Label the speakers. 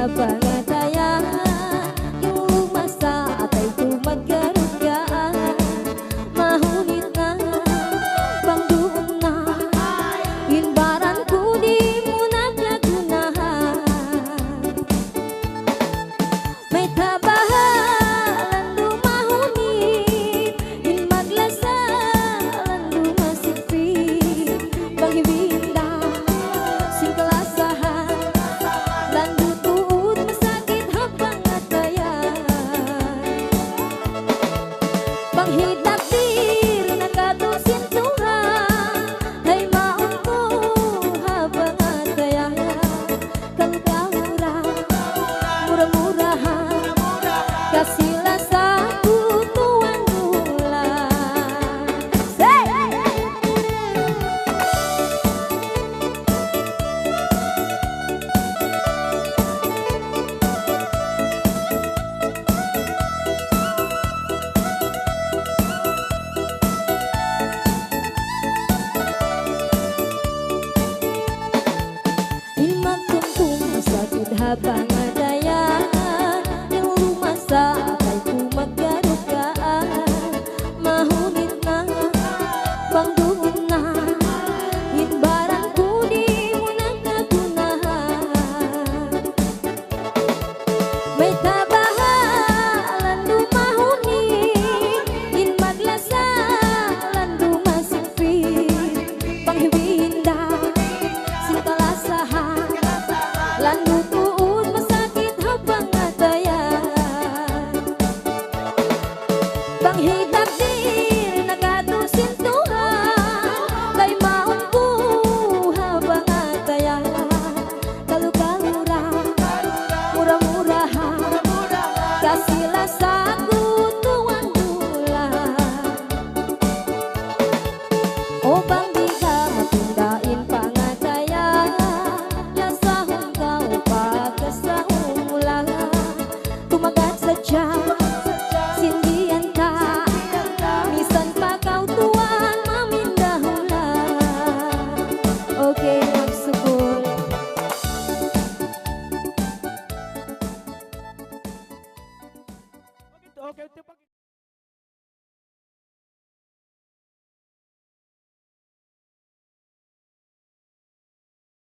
Speaker 1: Pangadayan yang lumasa kay kumagarugaan mahunit na pangdugon na hinbaran ko di mo nagkagunahan may tabahan lumahunit hinmaglasa lan dumasipit panghiwinda sintalasahan lan panghidap dir nagadusin Tuhan kay maon ko habang ataya kalukalura murah-murahan kasila sa tuwang dula o bang di ka matindain pangataya lasahon ka o pagkasahong mula tumagat sa tiyan okay, magsugol.
Speaker 2: Okay,